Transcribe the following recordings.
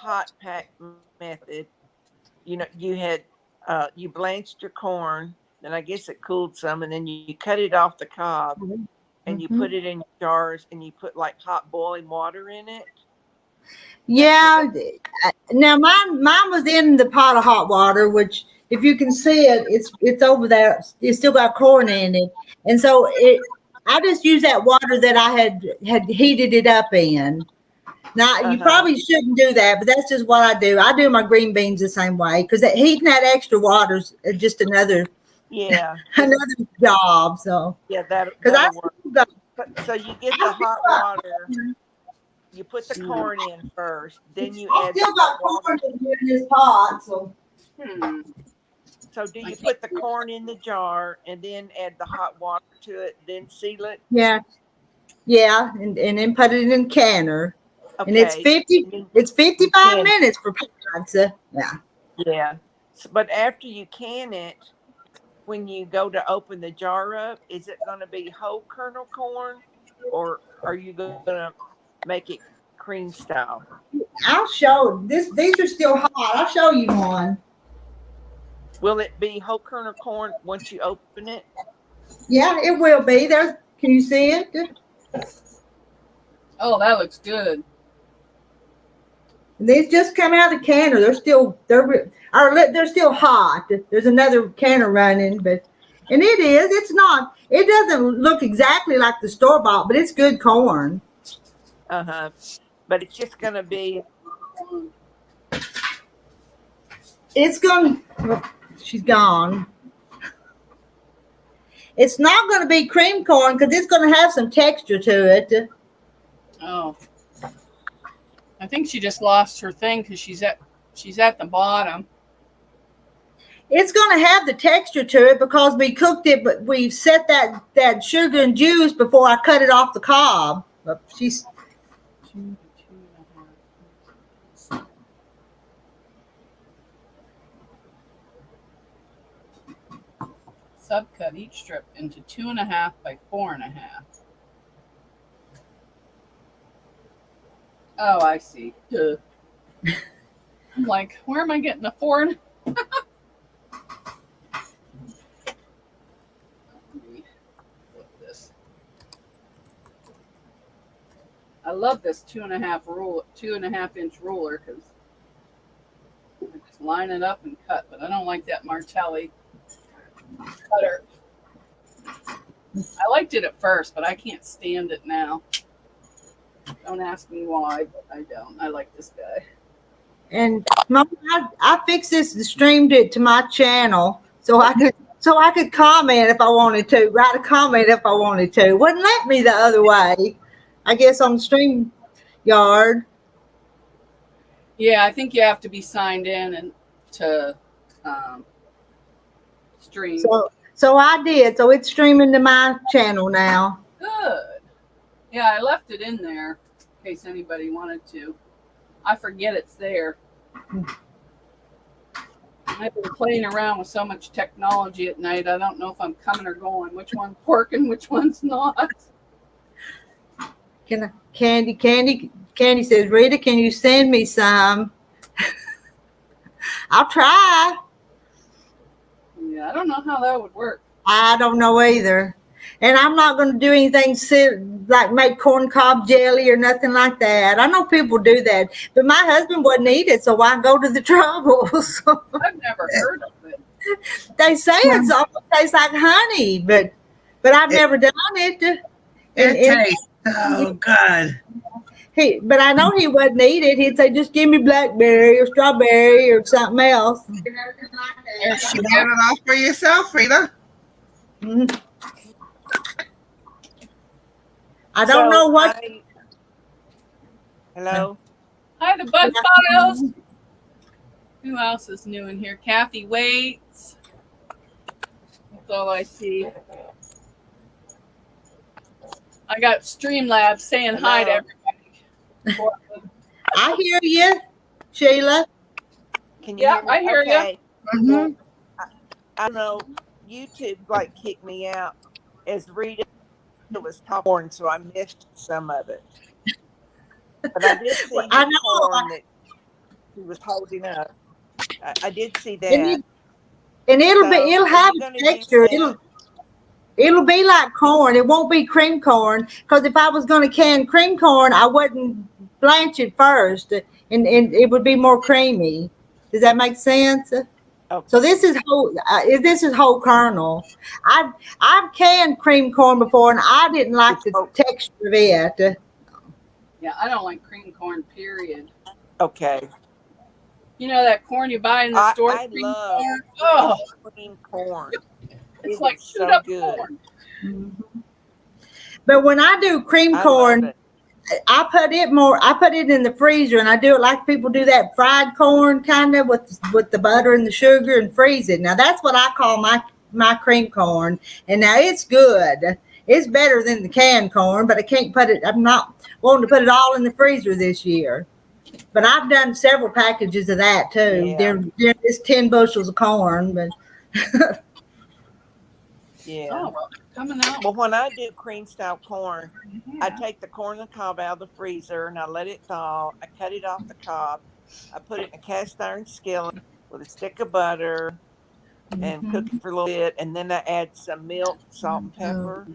hot pack method, you had you blanched your corn, then I guess it cooled some, and then you cut it off the cob and you put Mm-hmm. it in jars and you put like hot boiling water in it. That's what Yeah. Now mine was in the pot of hot water, which if you can see it, it's over there. It's still got corn in it, and so I just used that water that I had heated it up in. Now you uh-huh. probably shouldn't do that, but that's just what I do. I do my green beans the same way because heating that extra water is just Yeah. another job. So Yeah, that because that'll work. So you get the I still hot got water, you put the corn in first, then you I add the still hot got corn water. in here in this pot. So Hmm. So do I you can't. put the corn in the jar and then add the hot water to it, then seal it? yeah, yeah, and then put it in canner. And it's Okay. 50 And then it's you 55 can, minutes for pizza. Yeah. yeah. But after you can it, when you go to open the jar up, is it going to be whole kernel corn or are you going to make it cream style? I'll show these are still hot. I'll show you one. Will it be whole kernel corn once you open it? Yeah, it will be. There, can you see it? Oh, that looks good. These just come out of the canner. They're still hot. There's another canner running, but and it's not. It doesn't look exactly like the store bought, but it's good corn. Uh-huh. But it's just going to be, It's going. She's gone. It's not going to be cream corn because it's going to have some texture to it. Oh, I think she just lost her thing because she's at the bottom. It's going to have the texture to it because we cooked it, but we set that sugar and juice before I cut it off the cob. But she's 2.5. Subcut each strip into 2.5 by 4.5. Oh, I see. Duh. I'm like, where am I getting the 4? This. I love this 2.5 inch ruler because I just line it up and cut. But I don't like that Martelli cutter. I liked it at first, but I can't stand it now. Don't ask me why, but I don't. I like this guy. and Mom, I fixed this and streamed it to my channel so I could comment if I wanted to, write a comment if I wanted to. Wouldn't let me the other way. I guess on Stream Yard. Yeah, I think you have to be signed in and to um, stream. So I did. So it's streaming to my channel now. Good. Yeah, I left it in there in case anybody wanted to. I forget it's there. I've been playing around with so much technology at night. I don't know if I'm coming or going. Which one's working, which one's not. Candy says, Rita, can you send me some? I'll try. Yeah, I don't know how that would work. I don't know either. And I'm not going to do anything like make corn cob jelly or nothing like that. I know people do that, but my husband wouldn't eat it, so why go to the trouble? I've never heard of it. They say it almost tastes like honey, but I've never done it. It tastes so good. But I know he wouldn't eat it. He'd say, just give me blackberry or strawberry or something else. You get it all for yourself, Rita. Mm-hmm. I don't know what. Hello? Hi, the Bud Photos. Who else is new in here? Kathy Waits. That's all I see. I got Streamlabs saying hi to everybody. I hear you, Sheila. Can you hear me? I hear you. Mm-hmm. I don't know. YouTube like kicked me out as Rita was talking, so I missed some of it. But I did see I know. corn he was holding up. I did see And, that. it'll be, So, it'll are have you a gonna use texture. that? It'll be like corn. It won't be cream corn, because if I was going to can cream corn, I wouldn't blanch it first, and it would be more creamy. Does that make sense? Okay. So this is whole kernel. I've canned cream corn before, and I didn't like It's the whole- texture of it. Yeah, I don't like cream corn, period. Okay. You know that corn you buy in the store? I cream love corn? Oh, cream corn. it's It like is chewed so up good. corn. But when I do cream I corn, love it. I put it in the freezer, and I do it like people do that fried corn, kind of with the butter and the sugar, and freeze it. Now that's what I call my cream corn, and now it's good. It's better than the canned corn, but I'm not wanting to put it all in the freezer this year. But I've done several packages of that too. Yeah. They're just 10 bushels of corn, but Yeah. Oh, well, coming out. Well, when I do cream style corn, I take the corn and the cob out of the freezer and I let it thaw. I cut it off the cob. I put it in a cast iron skillet with a stick of butter and cook it for a little bit. And then I add some milk, salt, and pepper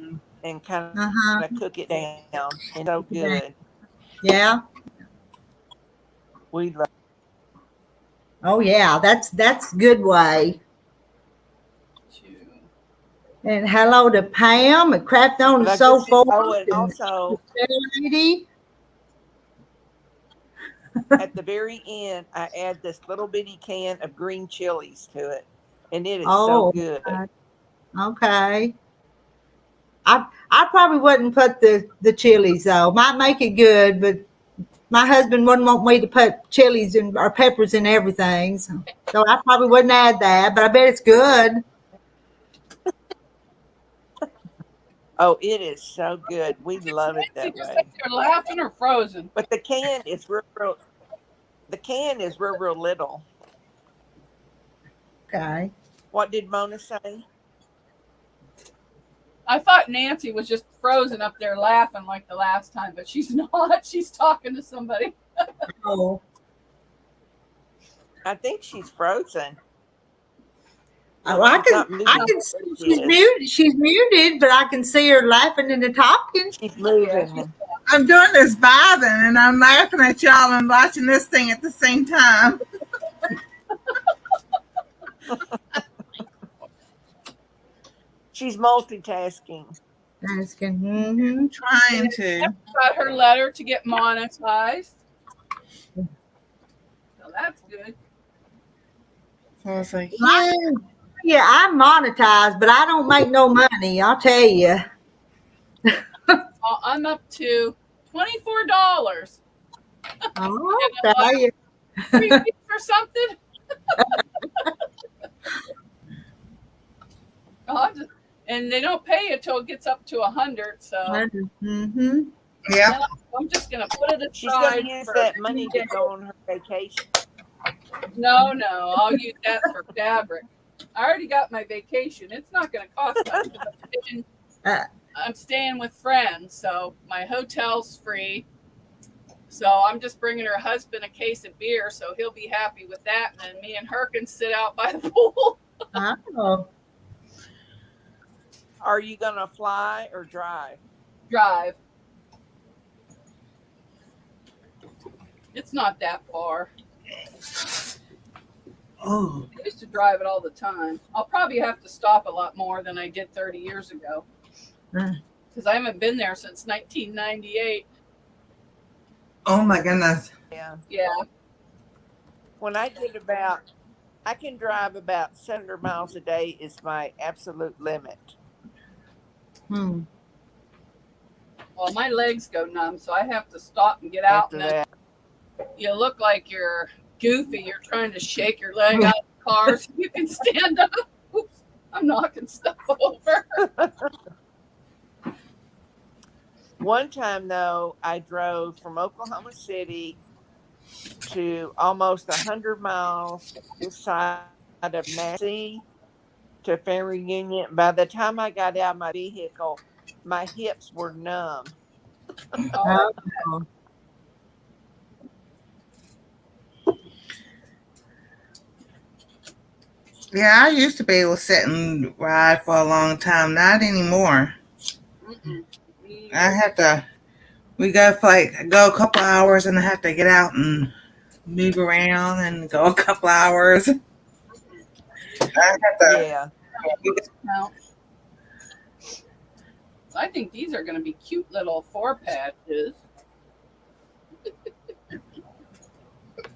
and kind of cook it down. And so good. yeah. We love Oh yeah, that's good way. And hello to Pam and Craft on but and I so just- forth. Oh, and also Lady. at the very end, I add this little bitty can of green chilies to it. And it is so good. Okay. I probably wouldn't put the chilies though. Might make it good, but my husband wouldn't want me to put chilies or peppers in everything. So I probably wouldn't add that, but I bet it's good. Oh, it is so good. We love it that Just way. like they're laughing or frozen. But the can is real little. Okay. What did Mona say? I thought Nancy was just frozen up there laughing like the last time, but she's not. She's talking to somebody. Oh. I think she's frozen. Oh, I She's not can moving. see she's muted. She's muted, but I can see her laughing and talking. She's moving. I'm doing this vibing and I'm laughing at y'all and watching this thing at the same time. She's multitasking. Asking. Mm-hmm. Trying to. Got her letter to get monetized. So that's good. So I was like, Yeah, I'm monetized, but I don't make no money. I'll tell you. I'm up to $24. Oh, I'll tell you. 3 weeks or something. And they don't pay you till it gets up to 100. So Mm-hmm. yeah. I'm just gonna put it She's aside. going to use for that a money few to go on her vacation. No, I'll use that for fabric. I already got my vacation. It's not going to cost much. I'm staying with friends, so my hotel's free. So I'm just bringing her husband a case of beer, so he'll be happy with that. And then me and her can sit out by the pool. Oh. Are you going to fly or drive? Drive. It's not that far. Oh. I used to drive it all the time. I'll probably have to stop a lot more than I did 30 years ago. Because I haven't been there since 1998. Oh my goodness. Yeah. Yeah. When I can drive about 700 miles a day is my absolute limit. Hmm. Well, my legs go numb, so I have to stop and get out. After And then that, you look like you're goofy. You're trying to shake your leg out of the car so you can stand up. Oops, I'm knocking stuff over. one time though, I drove from Oklahoma City to almost 100 miles inside of Massey to Family Union. By the time I got out of my vehicle, my hips were numb. Yeah, I used to be able to sit and ride for a long time. Not anymore. Mm-mm. Me I either. have to. We go for like go a couple hours, and I have to get out and move around and go a couple hours. I have to. Yeah. Now, I think these are going to be cute little 4 patches.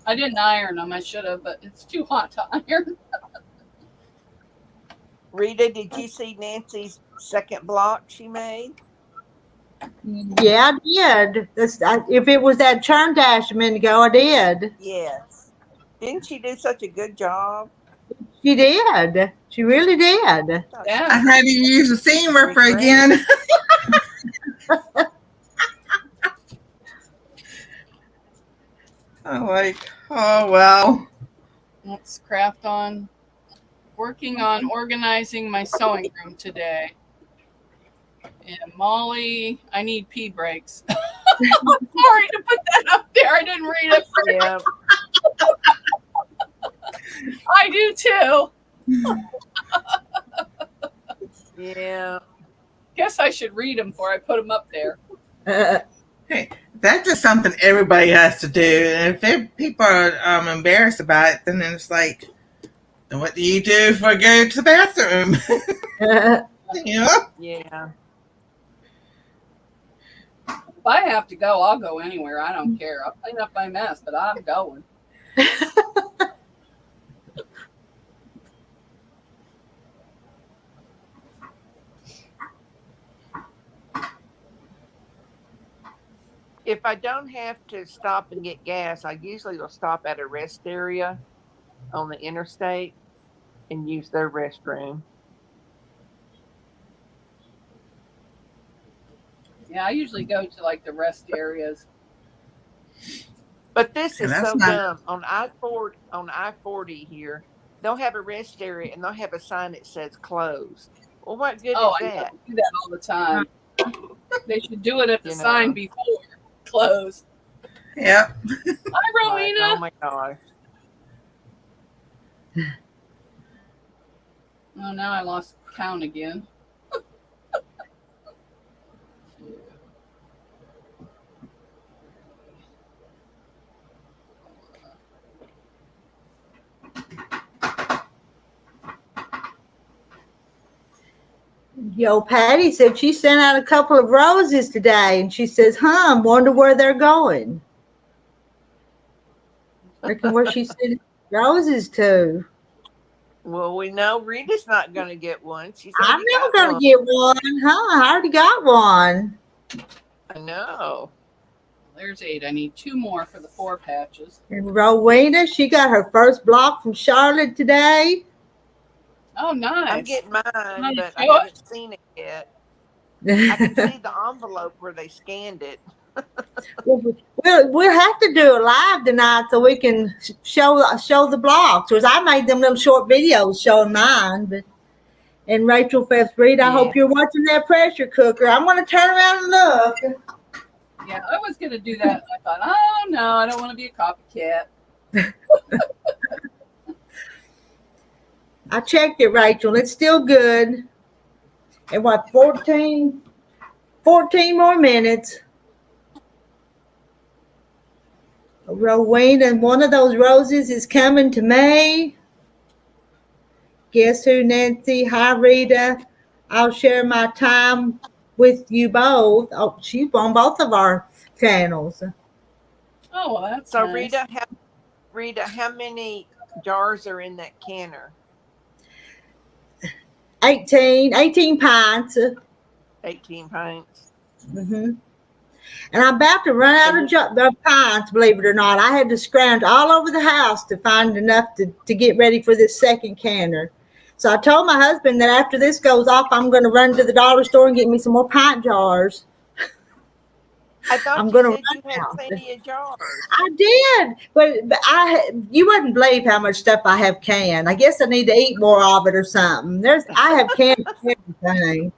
I didn't iron them. I should have, but it's too hot to iron. Rita, did you see Nancy's second block she made? Yeah, I did. If it was that churn dash a minute ago, I did. Yes. Didn't she do such a good job? She did. She really did. Thought I Yeah. had to use the seam ripper Great. again. I'm like, oh well. Let's craft on. Working on organizing my sewing room today. And Molly, I need pee breaks. I'm sorry to put that up there. I didn't read it. Yeah. I do too. Yeah. Guess I should read them before I put them up there. Hey, that's just something everybody has to do. And if people are embarrassed about it, then it's like, then what do you do for go to the bathroom? You know? Yeah. If I have to go, I'll go anywhere. I don't care. I'll clean up my mess, but I'm going. If I don't have to stop and get gas, I usually will stop at a rest area on the interstate and use their restroom. Yeah, I usually go to like the rest areas. But this Yeah, is that's so not- dumb. On I-40 here, they'll have a rest area and they'll have a sign that says closed. Well, what good Oh, is I know. that? They do that all the time. They should do it at the You know. sign before close. Yep. Hi, Like, Rowena. oh my gosh. Oh, now I lost count again. Yo, Patty said she sent out a couple of roses today, and she says, wonder where they're going. Reckon where she sent roses to. Well, we know Rita's not going to get one. She's I'm already never got gonna one. get one, huh? I already got one. I know. There's 8. I need 2 more for the 4 patches. And Rowena, she got her first block from Charlotte today. Oh, nice. I'm getting mine, Nice. but I haven't seen it yet. I can see the envelope where they scanned it. We'll have to do it live tonight so we can show the blocks. Because I made them little short videos showing mine. But and Rachel Phelps Reed, I hope you're watching that pressure cooker. I'm going to turn around and look. Yeah, I was going to do that. I thought, oh, no, I don't want to be a copycat. I checked it, Rachel. It's still good. And what, 14 more minutes. Rowena, one of those roses is coming to May. Guess who, Nancy? Hi, Rita. I'll share my time with you both. Oh, she's on both of our channels. Oh, well, that's So nice. Rita, how many jars are in that canner? 18 pints. 18 pints. Mm-hmm. And I'm about to run out of pints, believe it or not. I had to scrounge all over the house to find enough to get ready for this second canner. So I told my husband that after this goes off, I'm going to run to the dollar store and get me some more pint jars. I thought I'm you gonna said you run had out. plenty of jars. I did, but you wouldn't believe how much stuff I have canned. I guess I need to eat more of it or something. I have canned everything.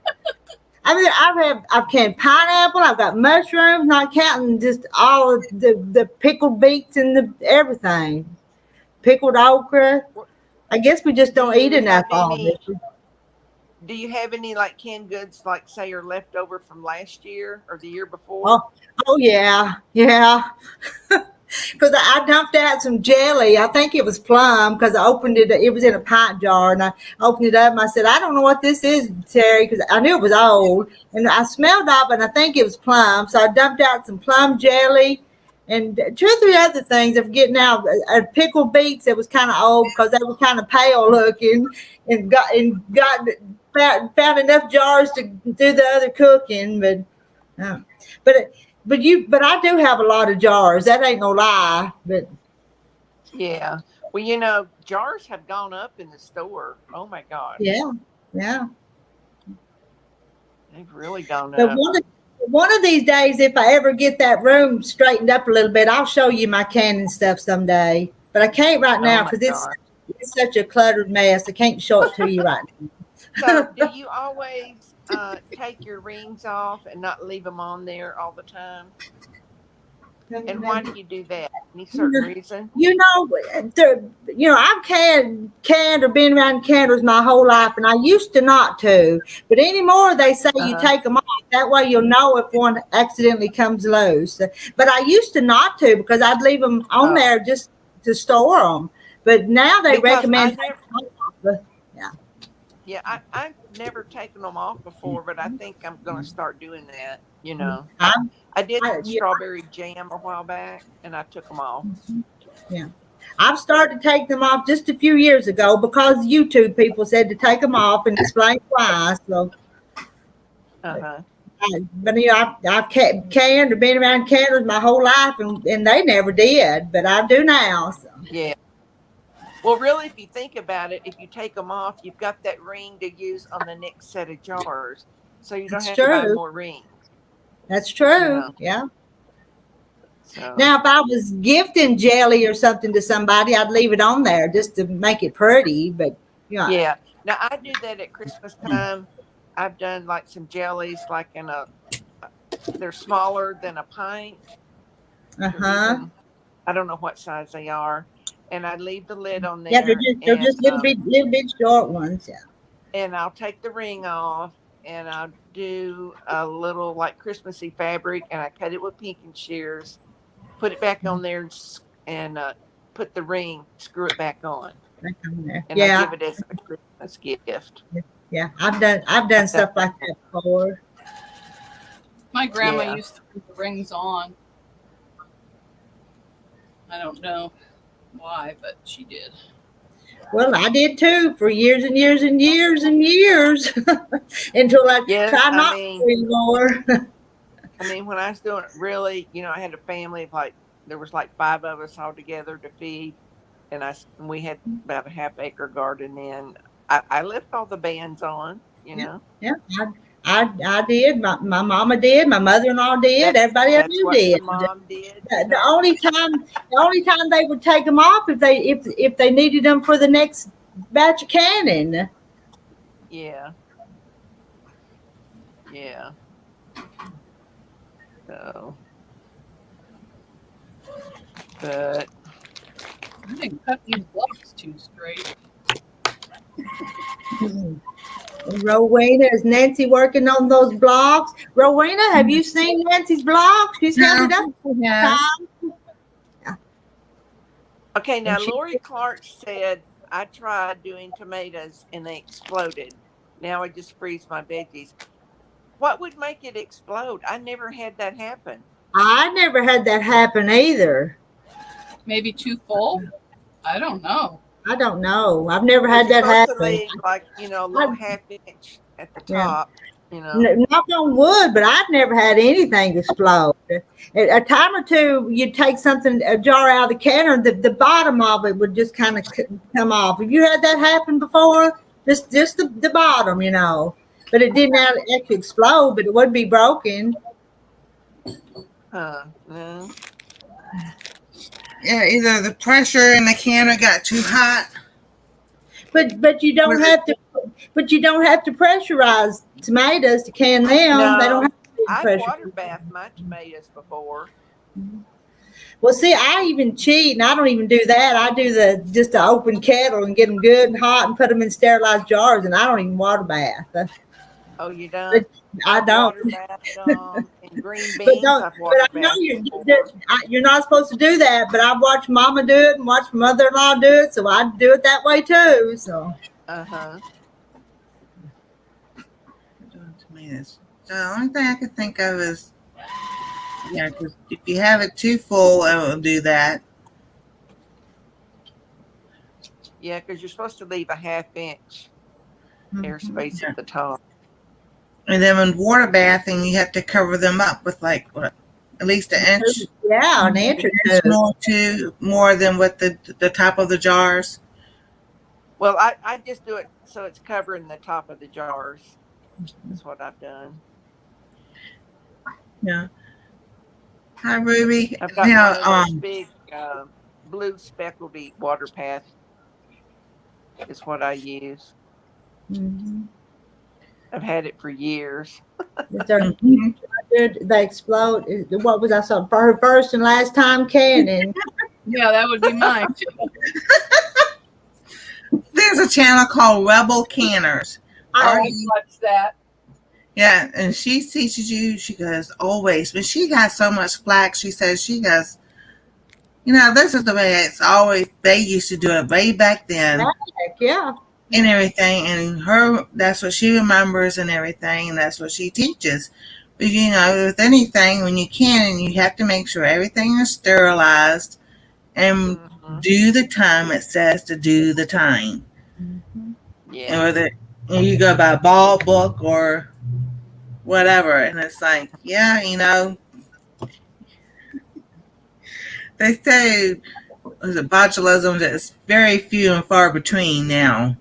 I mean, I've canned pineapple. I've got mushrooms, not counting just all of the pickled beets and everything. Pickled okra. I guess we just don't Do eat you enough have all any? this. Do you have any like canned goods, like say, are left over from last year or the year before? Oh, oh yeah, yeah. Because I dumped out some jelly. I think it was plum because I opened it. It was in a pint jar, and I opened it up. And I said, "I don't know what this is, Terry," because I knew it was old, and I smelled of it, and I think it was plum. So I dumped out some plum jelly, and two or three other things. I'm getting out pickled beets that was kind of old because they were kind of pale looking, and got found enough jars to do the other cooking, uh, but. But I do have a lot of jars. That ain't no lie. But Yeah. Well, jars have gone up in the store. Oh my gosh. yeah, yeah. They've really gone But up. one of these days, if I ever get that room straightened up a little bit, I'll show you my canning stuff someday. But I can't right Oh now my because gosh. it's such a cluttered mess. I can't show it to you right So, now. do you always take your rings off and not leave them on there all the time? And why do you do that? Any certain reason? I've canned or been around canners my whole life, and I used to not to. But anymore, they say you Uh-huh. take them off. That way you'll know if one accidentally comes loose. But I used to not to because I'd leave them on Oh. there just to store them. But now they Because I recommend never, taking them off. yeah, I've never taken them off before, but I think I'm going to start doing that. I'm- I did I- yeah. strawberry jam a while back, and I took them off. Yeah. I've started to take them off just a few years ago because YouTube people said to take them off and explain why. So, Uh-huh. but I've canned or been around canners my whole life, and they never did, but I do now. So. Yeah. Well, really, if you think about it, if you take them off, you've got that ring to use on the next set of jars, so you don't That's have to buy true. more rings. That's true. Yeah. So, Now, if I was gifting jelly or something to somebody, I'd leave it on there just to make it pretty. But yeah. Now I do that at Christmas time. I've done like some jellies, like they're smaller than a pint. uh-huh. I don't know what size they are, and I leave the lid on there. Yeah, they're just little bit short ones. Yeah. And I'll take the ring off, and I'll do a little like Christmassy fabric, and I cut it with pinking shears, put it back on there, and put the ring, screw it back on, Back on there. and Yeah. I give it as a Christmas gift. Yeah. I've done stuff like that before. My grandma Yeah. used to put the rings on. I don't know why, but she did. Well, I did too for years and years and years and years until I Yes, tried I not mean- to anymore. I mean, when I was doing it, really, I had a family of there was like 5 of us all together to feed, and we had about a half-acre garden. And I left all the bands on, Yeah, I did. My mama did. My mother-in-law did. Everybody I That's knew what did. the mom did. The only time they would take them off if they needed them for the next batch of canning. Yeah. Yeah. So, but I didn't cut these blocks too straight. Rowena, is Nancy working on those blocks? Rowena, have you seen Nancy's blocks? She's held it up. Yes. okay, now she- Lori Clark said I tried doing tomatoes and they exploded. Now I just freeze my veggies. What would make it explode? I never had that happen. I never had that happen either. Maybe too full? I don't know. I don't know. I've never had You're that supposed to happen. leave, like, a little half-inch at the Yeah. top. Knock on wood, but I've never had anything explode. A time or two, you'd take a jar out of the canner, the bottom of it would just kind of come off. Have you had that happen before? Just the bottom, but it didn't actually explode, but it would be broken. No. Yeah, either the pressure in the canner got too hot. But you don't have to. But you don't have to pressurize tomatoes to can them. No, They don't have to be I've pressurized. water bathed my tomatoes before. Well, see, I even cheat, and I don't even do that. I do just the open kettle and get them good and hot and put them in sterilized jars, and I don't even water bath. Oh, you done? But I I've don't. water bathed in green But beans. don't. I've But water I know bathed you're before. you're not supposed to do that. But I've watched Mama do it and watched mother-in-law do it, so I do it that way too. So Uh-huh. Tomatoes. So the only thing I can think of is, yeah, because if you have it too full, it will do that. Yeah, because you're supposed to leave a half-inch airspace Yeah. at the top. And then when water bathing, you have to cover them up with like what, at least an inch, yeah, an inch or more than what the top of the jars. Well, I just do it so it's covering the top of the jars. That's what I've done. Yeah. Hi, Ruby. I've got Now, one of those big blue speckledy water paths is what I use. Mhm. I've had it for years. They explode. What was that song? For her first and last time canning. Yeah, that would be mine too. there's a channel called Rebel Canners. I watch that. Yeah, and she teaches you. She goes always, but she got so much flack. She says she goes, this is the way it's always. They used to do it way back then. Heck yeah. And everything, and that's what she remembers and everything, and that's what she teaches. But with anything, when you can, you have to make sure everything is sterilized and do the time it says to do the time. Yeah. Or that you go by ball book or whatever, and it's like, they say botulism is very few and far between now.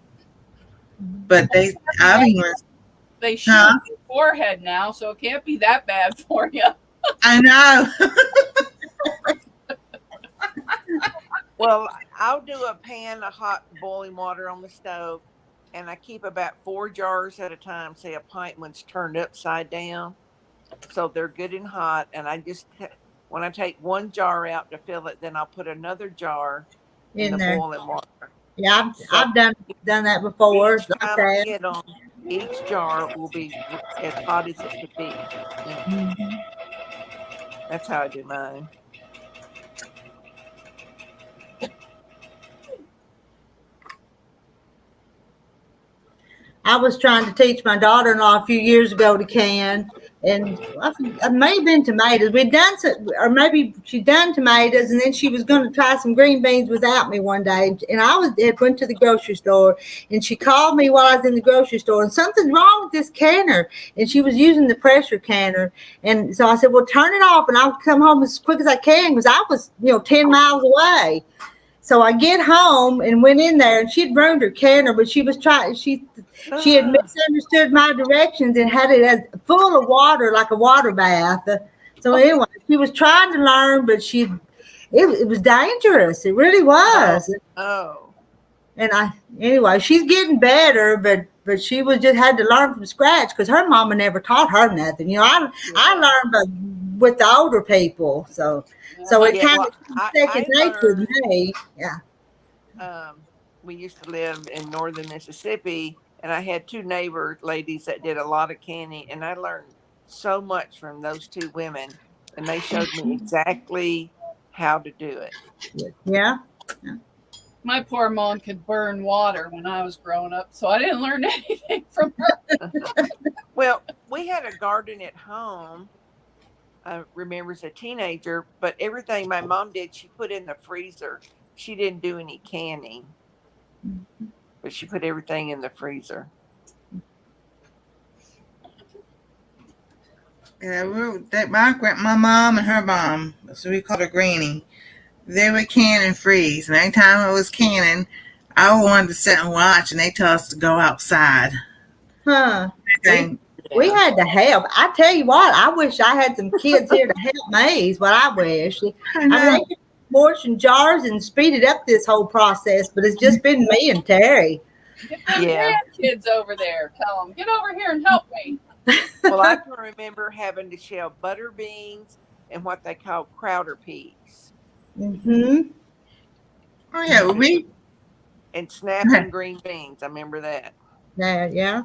But they shoot your forehead now, so it can't be that bad for you. I know. Well, I'll do a pan of hot boiling water on the stove, and I keep about 4 jars at a time. Say a pint one's turned upside down, so they're good and hot. And I just, when I take one jar out to fill it, then I'll put another jar in the there. boiling water. Yeah, I've done that before. Each time I get them, each jar will be as hot as it could be. That's how I do mine. I was trying to teach my daughter-in-law a few years ago to can, and it may have been tomatoes. We'd done some, or maybe she'd done tomatoes, and then she was going to try some green beans without me one day. And I went to the grocery store, and she called me while I was in the grocery store, and something's wrong with this canner. And she was using the pressure canner, and so I said, "Well, turn it off, and I'll come home as quick as I can," because I was, 10 miles away. So I get home and went in there, and she'd ruined her canner, but she was trying. She had misunderstood my directions and had it as full of water, like a water bath. So anyway, she was trying to learn, but it was dangerous. It really was. Oh. And she's getting better, but she was just had to learn from scratch because her mama never taught her nothing. I learned with the older people, so it kind of second nature to me. Yeah. We used to live in northern Mississippi, and I had 2 neighbor ladies that did a lot of canning, and I learned so much from those 2 women, and they showed me exactly how to do it. Yeah. My poor mom could burn water when I was growing up, so I didn't learn anything from her. Well, we had a garden at home. I remember as a teenager, but everything my mom did, she put in the freezer. She didn't do any canning, but she put everything in the freezer. Yeah, my mom and her mom, so we called her Granny, they would can and freeze. And anytime I was canning, I wanted to sit and watch, and they tell us to go outside. Huh. We had to help. I tell you what, I wish I had some kids here to help me is what I wish. I mean, they could portion jars and speeded up this whole process, but it's just been me and Terry. Get kids over there. Tell them, get over here and help me. Well, I can remember having to shell butter beans and what they call crowder peas. Mm-hmm. Oh yeah, And snapping green beans. I remember that. Yeah.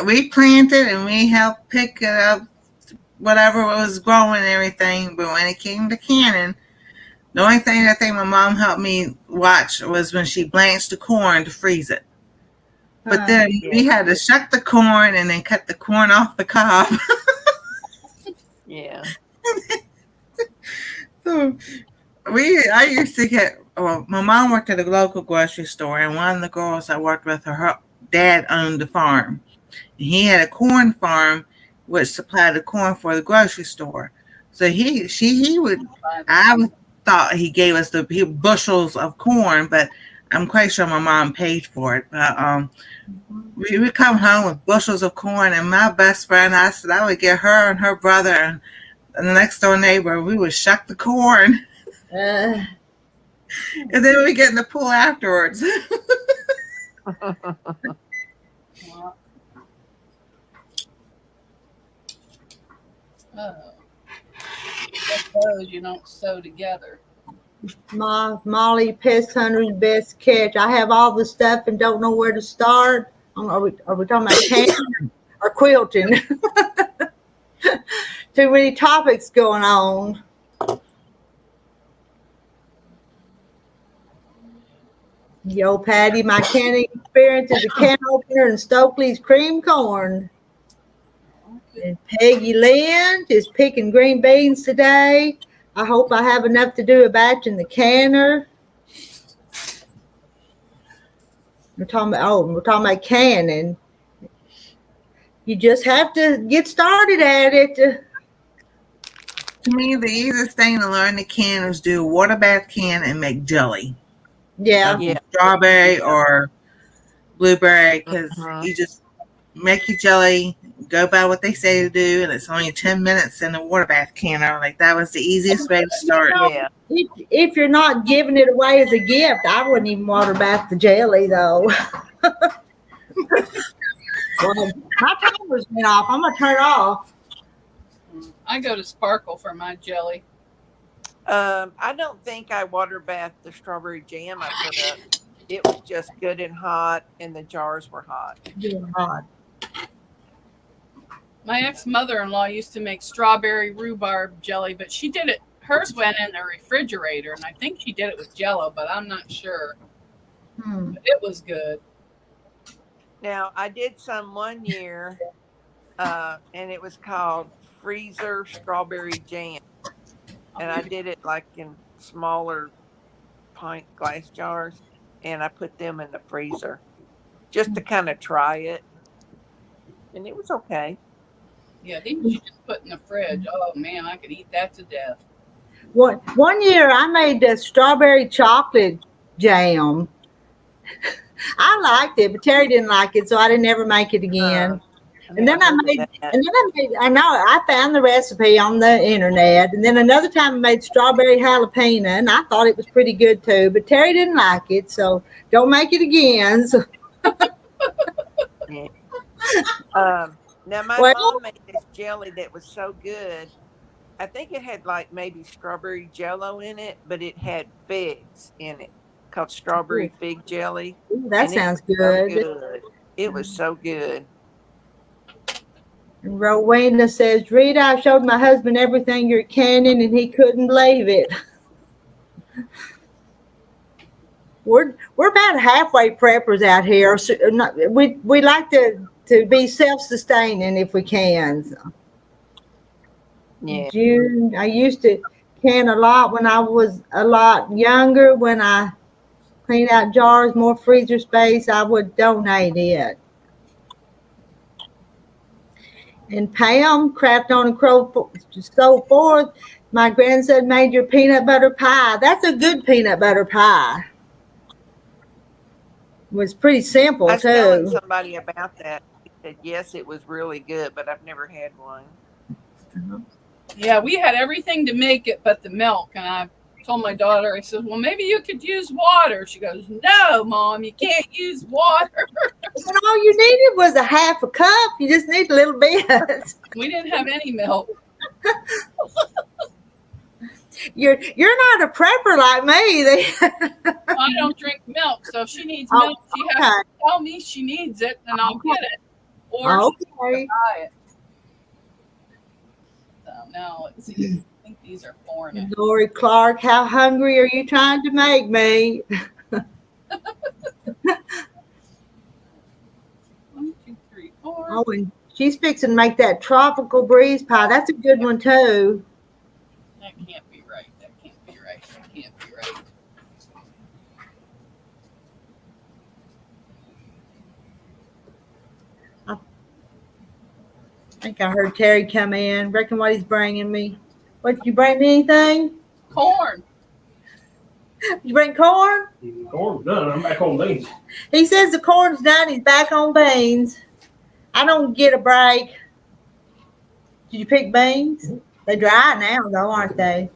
we planted and we helped pick it up, whatever was growing and everything. But when it came to canning, the only thing I think my mom helped me watch was when she blanched the corn to freeze it. But then we had to shuck the corn and then cut the corn off the cob. Yeah. So I used to get, well, my mom worked at a local grocery store, and one of the girls I worked with, her dad owned the farm. And he had a corn farm which supplied the corn for the grocery store. So he would, I thought he gave us the bushels of corn, but I'm quite sure my mom paid for it. But we would come home with bushels of corn, and my best friend, I said I would get her and her brother and the next door neighbor, we would shuck the corn. And then we get in the pool afterwards. Oh. Those you don't sew together. Molly Pest Hunter's best catch. I have all the stuff and don't know where to start. Are we talking about canning or quilting? Too many topics going on. Yo, Patty, my canning experience is a can opener and Stokely's cream corn. And Peggy Lynn is picking green beans today. I hope I have enough to do a batch in the canner. We're talking about canning. You just have to get started at it. To me, the easiest thing to learn to can is do a water bath can and make jelly. Yeah. Strawberry or blueberry, because you just make your jelly, go by what they say to do, and it's only 10 minutes in a water bath canner. Like, that was the easiest way to start. Yeah. If you're not giving it away as a gift, I wouldn't even water bath the jelly, though. Well, my timer's been off. I'm going to turn it off. I go to Sparkle for my jelly. I don't think I water bathed the strawberry jam I put up. It was just good and hot, and the jars were hot. Hot. My ex-mother-in-law used to make strawberry rhubarb jelly, but she did it. Hers went in the refrigerator, and I think she did it with Jell-O, but I'm not sure. But it was good. Now, I did some one year, and it was called freezer strawberry jam. And I did it like in smaller pint glass jars, and I put them in the freezer just to kind of try it. And it was okay. Yeah, these you just put in the fridge. Oh, man, I could eat that to death. One year I made the strawberry chocolate jam. I liked it, but Terry didn't like it, so I didn't ever make it again. I found the recipe on the internet, and then another time I made strawberry jalapeno, and I thought it was pretty good too, but Terry didn't like it, so don't make it again. So. Now my mom made this jelly that was so good. I think it had like maybe strawberry Jell-O in it, but it had figs in it, called strawberry fig jelly. Ooh, that sounds good. So good. It was so good. And Rowena says, Rita, I showed my husband everything you're canning, and he couldn't believe it. We're about halfway preppers out here. So we like to be self-sustaining if we can. So. Yeah. June, I used to can a lot when I was a lot younger. When I cleaned out jars, more freezer space, I would donate it. And Pam, Craft on and Crow, so forth. My grandson made your peanut butter pie. That's a good peanut butter pie. It was pretty simple, I was too. telling somebody about that. He said, yes, it was really good, but I've never had one. Yeah, we had everything to make it but the milk. And I told my daughter, I said, well, maybe you could use water. She goes, no, Mom, you can't use water. And all you needed was a half a cup. You just need a little bit. We didn't have any milk. You're not a prepper like me. I don't drink milk, so if she needs Oh, milk, she has okay. to tell me she needs it, and I'll get it. Or she can Okay. buy it. So now let's see. I think these are 4.5. Lori Clark, how hungry are you trying to make me? 1, 2, 3, 4. Oh, and she's fixing to make that tropical breeze pie. That's a good one too. That can't be right. That can't be right. That can't be right. I think I heard Terry come in. Reckon what he's bringing me. What, did you bring me anything? Corn. Did you bring corn? Corn's done. I'm back on beans. He says the corn's done. He's back on beans. I don't get a break. Did you pick beans? They're dry now, though, aren't they?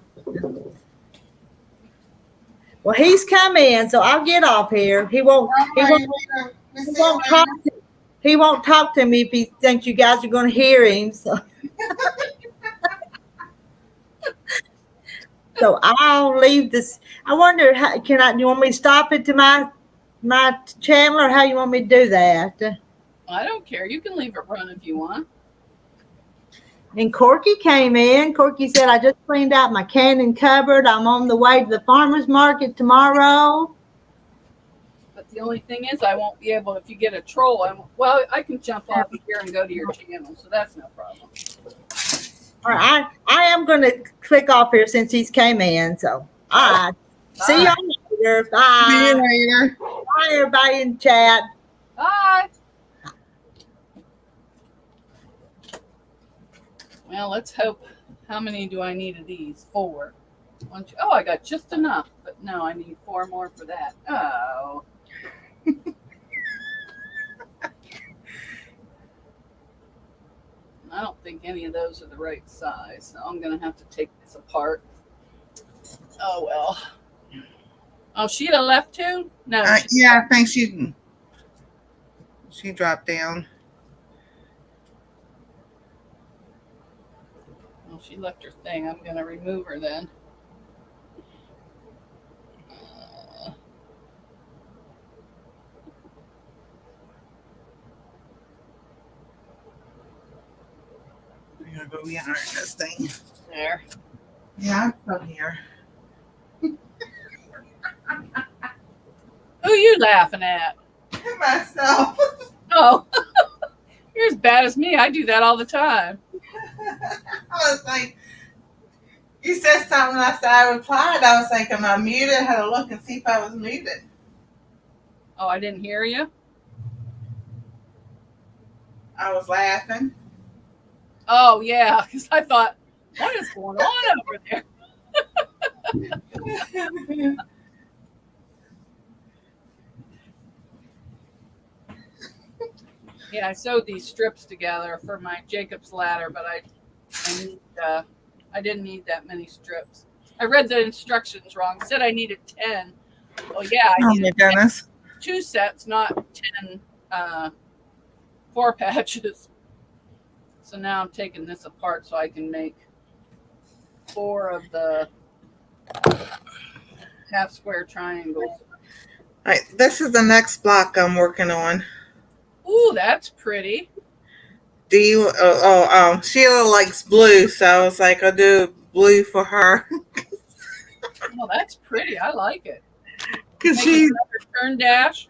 Well, he's come in, so I'll get off here. He won't talk. He won't talk to me if he thinks you guys are going to hear him. So, so I'll leave this. I wonder, how, do you want me to stop it to my channel, or how you want me to do that? I don't care. You can leave it run if you want. And Corky came in. Corky said, I just cleaned out my canning cupboard. I'm on the way to the farmer's market tomorrow. But the only thing is, I won't be able, if you get a troll, I can jump off of here and go to your channel, so that's no problem. All right, I am going to click off here since he's came in. So, all right. See y'all later. Bye. See you later. Bye, everybody in chat. Bye. Well, let's hope. How many do I need of these? 4. Oh, I got just enough, but no, I need 4 more for that. Oh. I don't think any of those are the right size, so I'm going to have to take this apart. Oh, well. Oh, Sheila left too? No. Yeah, I think she dropped down. Well, she left her thing. I'm going to remove her then. I'm gonna go behind this thing. There. Yeah, I'm still here. Who you laughing at? Myself. Oh, you're as bad as me. I do that all the time. I was like, you said something, I said I replied. I was like, am I muted? I had to look and see if I was muted. Oh, I didn't hear you? I was laughing. Oh, yeah, because I thought, what is going on over there? Yeah, I sewed these strips together for my Jacob's ladder, but I didn't need that many strips. I read the instructions wrong. It said I needed 10. Well, yeah, I Oh my needed goodness. 2 sets, not 10 4 patches. So now I'm taking this apart so I can make 4 of the half square triangles. All right, this is the next block I'm working on. Ooh, that's pretty. Do you? Sheila likes blue, so I was like, I'll do blue for her Oh, that's pretty. I like it. because Make she. another turn dash.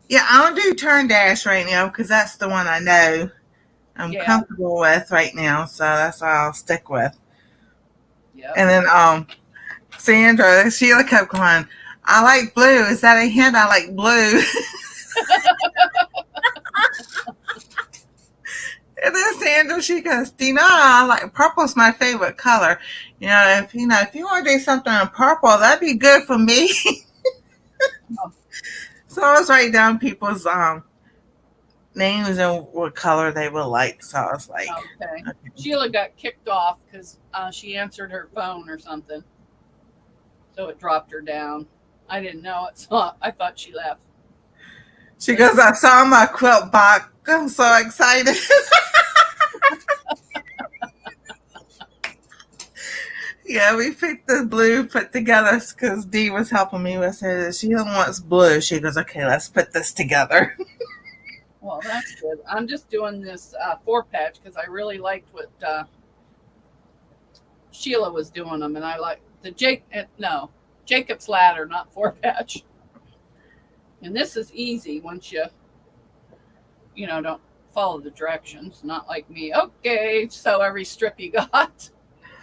Yeah, I don't do turn dash right now because that's the one I know I'm Yeah. comfortable with right now, so that's what I'll stick with. Yeah. And then Sandra, Sheila kept going, I like blue. Is that a hint? I like blue. And then Sandra, she goes, Dina, I like purple's my favorite color. If you want to do something in purple, that'd be good for me. So I was writing down people's names and what color they would like. So I was like, Okay. okay. Sheila got kicked off because she answered her phone or something. So it dropped her down. I didn't know it, so I thought she left. She goes, I saw my quilt box. I'm so excited. Yeah, we picked the blue put together because Dee was helping me with it. She wants blue. She goes, okay, let's put this together. Well, that's good. I'm just doing this 4-patch because I really liked what Sheila was doing them, and I like the Jacob's Ladder, not 4-patch. And this is easy once you don't follow the directions. Not like me. Okay, sew every strip you got.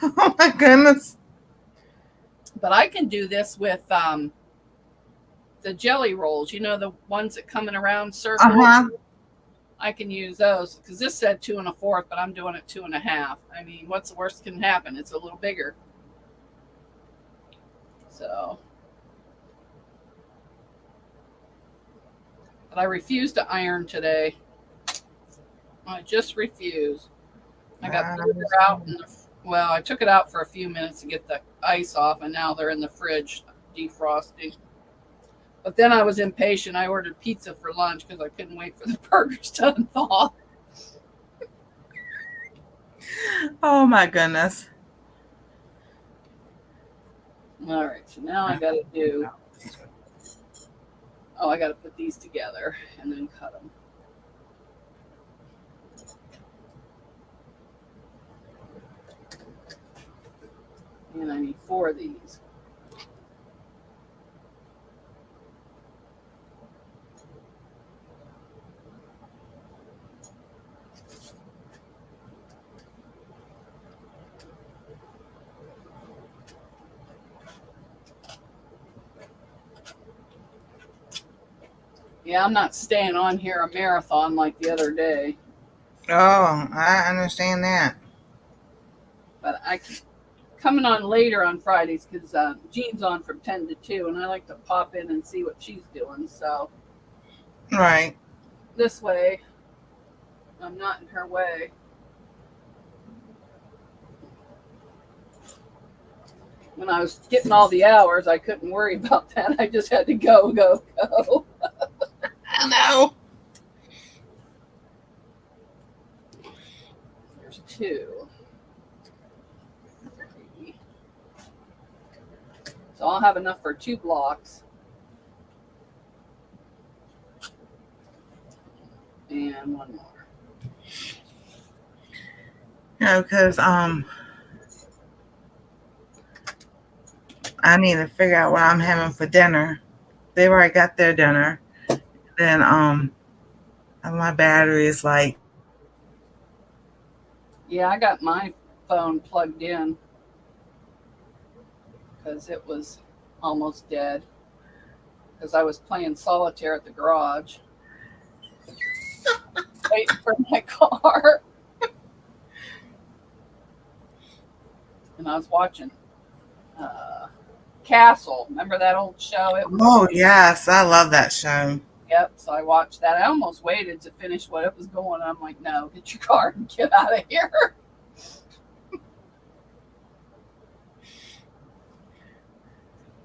Oh my goodness. But I can do this with the jelly rolls. The ones that come in around circles. Uh-huh. I can use those because this said 2 1/4, but I'm doing it 2 1/2. I mean, what's the worst can happen? It's a little bigger. So, but I refuse to iron today. I just refuse. I got the liquor out I took it out for a few minutes to get the ice off, and now they're in the fridge defrosting. But then I was impatient. I ordered pizza for lunch because I couldn't wait for the burgers to thaw. Oh my goodness. All right, so now I got to do. Oh, I got to put these together and then cut them. And I need 4 of these. Yeah, I'm not staying on here a marathon like the other day. Oh, I understand that. But coming on later on Fridays because Jean's on from 10 to 2, and I like to pop in and see what she's doing. So Right. this way, I'm not in her way. When I was getting all the hours, I couldn't worry about that. I just had to go. I know. There's 2. 3. So I'll have enough for 2 blocks. And 1 more. Because I need to figure out what I'm having for dinner. They've already got their dinner. Then my battery is like. Yeah, I got my phone plugged in because it was almost dead because I was playing solitaire at the garage waiting for my car. And I was watching Castle. Remember that old show? Oh yes, I love that show. Yep, so I watched that. I almost waited to finish what it was going. I'm like, no, get your car and get out of here.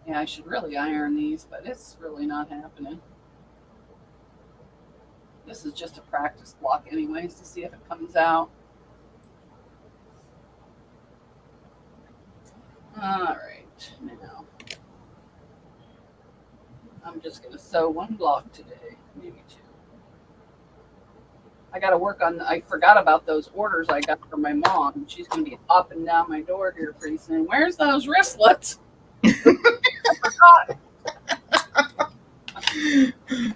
Yeah, I should really iron these, but it's really not happening. This is just a practice block anyways to see if it comes out. All right, now I'm just going to sew 1 block today, maybe 2. I got to work on, I forgot about those orders I got from my mom. She's going to be hopping down my door here pretty soon. Where's those wristlets? I forgot.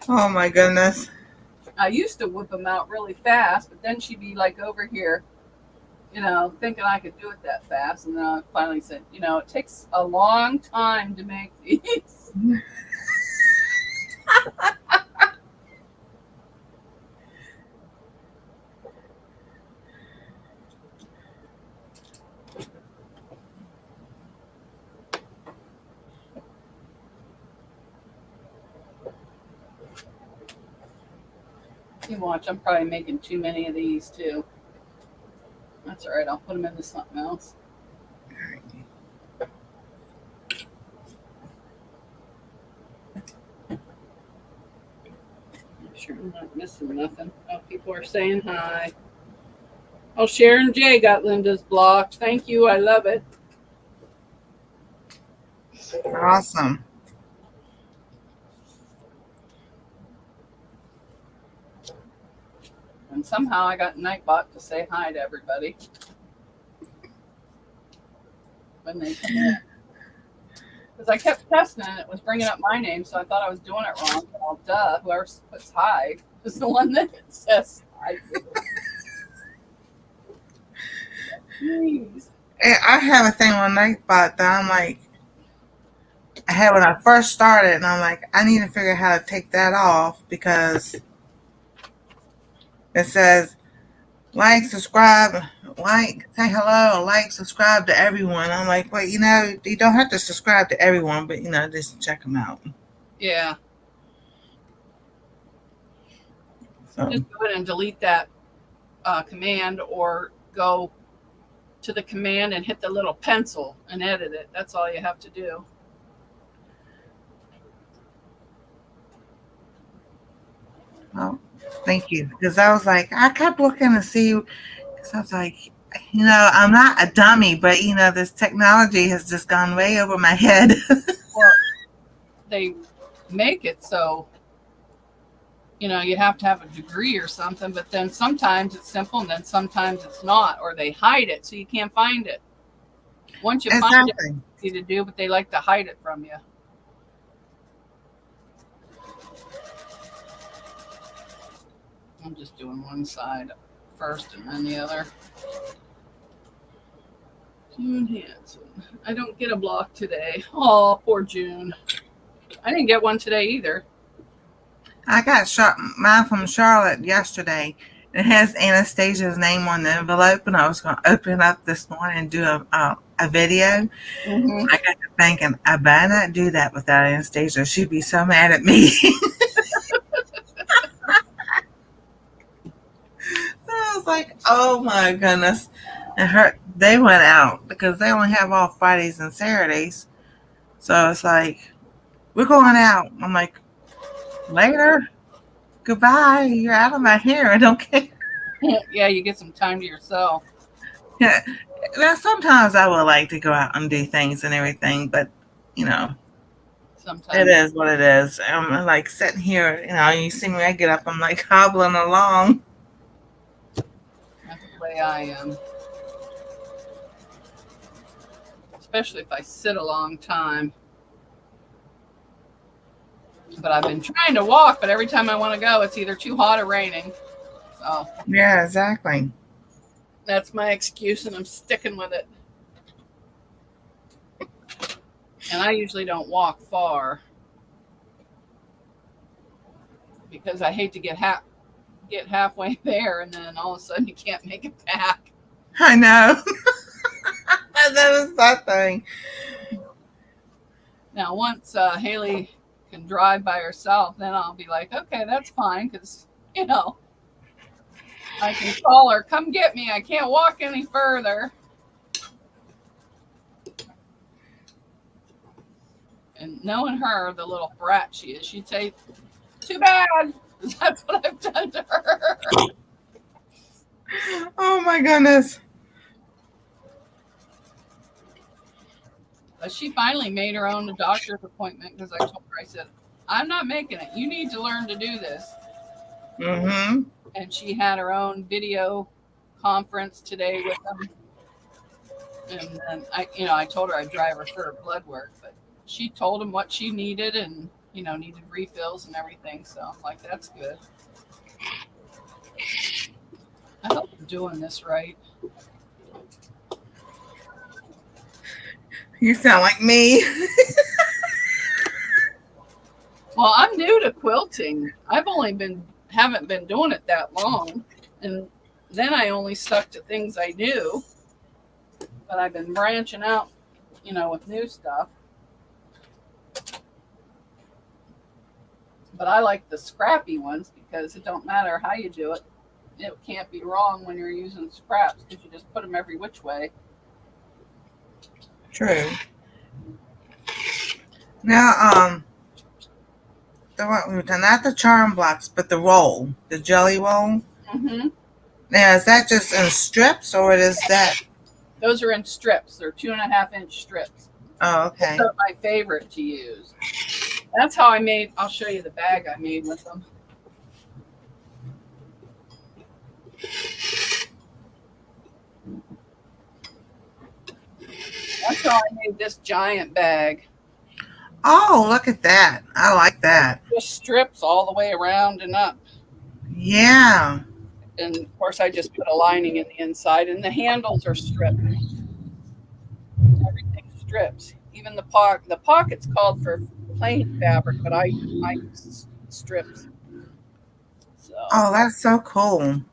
Oh my goodness. I used to whip them out really fast, but then she'd be like over here, thinking I could do it that fast. And then I finally said, it takes a long time to make these. You watch, I'm probably making too many of these too. That's all right. I'll put them into something else. I'm sure I'm not missing nothing. Oh, people are saying hi. Oh, Sharon J got Linda's blocked. Thank you. I love it. Awesome. And somehow I got Nightbot to say hi to everybody when they come in. Because I kept testing and it was bringing up my name, so I thought I was doing it wrong. Well, duh, whoever puts hi is the one that it says hi to. Jeez. I have a thing on Nightbot that I'm like, I had when I first started, and I'm like, I need to figure out how to take that off because it says like, subscribe, like, say hello, like, subscribe to everyone. I'm like, well, you don't have to subscribe to everyone, but just check them out. Yeah. So Just go ahead and delete that command or go to the command and hit the little pencil and edit it. That's all you have to do. well, thank you. Because I was like, I kept looking to see, because I was like, I'm not a dummy, but this technology has just gone way over my head. Well, they make it so you have to have a degree or something, but then sometimes it's simple and then sometimes it's not, or they hide it so you can't find it. Once you find it, Exactly. it's easy to do, but they like to hide it from you. I'm just doing one side first and then the other. June Hanson. I don't get a block today. Oh, poor June. I didn't get one today either. I got mine from Charlotte yesterday. It has Anastasia's name on the envelope, and I was going to open it up this morning and do a video. Mm-hmm. I got to thinking, I better not do that without Anastasia. She'd be so mad at me. I was like, oh my goodness. And they went out because they only have off Fridays and Saturdays. So it's like, we're going out. I'm like, later. Goodbye. You're out of my hair. I don't care. Yeah, you get some time to yourself. Yeah. Now, sometimes I would like to go out and do things and everything, but, Sometimes it is what it is. I'm like sitting here, you see me, I get up, I'm like hobbling along. that's the way I am. Especially if I sit a long time. But I've been trying to walk, but every time I want to go, it's either too hot or raining. So Yeah, exactly. that's my excuse, and I'm sticking with it. And I usually don't walk far because I hate to get halfway there and then all of a sudden you can't make it back. I know. That was that thing. Now, once Haley can drive by herself, then I'll be like, okay, that's fine, because I can call her, come get me. I can't walk any further. And knowing her, the little brat she is, she'd say, too bad. That's what I've done to her. Oh my goodness. But she finally made her own doctor's appointment because I told her, I said, I'm not making it. You need to learn to do this. Mm-hmm. And she had her own video conference today with them. And then I told her I'd drive her for her blood work, but she told him what she needed and, needed refills and everything. So I'm like, that's good. I hope I'm doing this right. You sound like me. Well, I'm new to quilting. I've haven't been doing it that long. And then I only stuck to things I knew. But I've been branching out, with new stuff. But I like the scrappy ones because it don't matter how you do it. It can't be wrong when you're using scraps because you just put them every which way. True. Now, not the charm blocks, but the roll, the jelly roll. Mm-hmm. Now, is that just in strips, or is that? Those are in strips. They're 2.5-inch strips. Oh, okay. Those are my favorite to use. That's how I made. I'll show you the bag I made with them. That's how I made this giant bag. Oh, look at that. I like that. Just strips all the way around and up. Yeah. And of course, I just put a lining in the inside, and the handles are stripped. Everything strips. Even the pocket. The pocket's called for plain fabric, but I use strips. So Oh, that's so cool.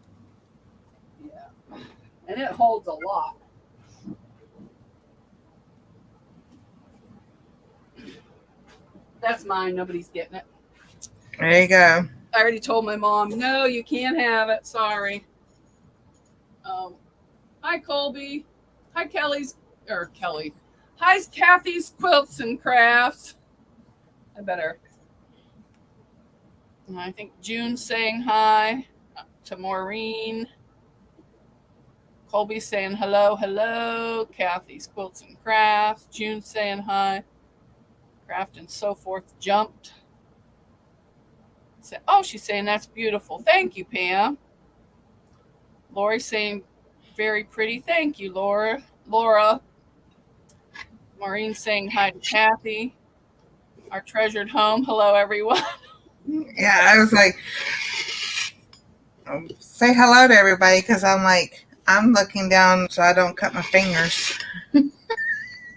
yeah, and it holds a lot. That's mine. Nobody's getting it. There you go. I already told my mom, no, you can't have it. Sorry. Hi, Colby. Hi, Kelly. Hi, Kathy's Quilts and Crafts. I think June's saying hi to Maureen. Colby's saying hello. Kathy's Quilts and Crafts. June's saying hi. Craft and so forth jumped. Oh, she's saying that's beautiful. Thank you, Pam. Lori's saying very pretty. Thank you, Laura. Maureen's saying hi to Kathy. Our treasured home. Hello, everyone. Yeah, I was like, say hello to everybody because I'm looking down so I don't cut my fingers.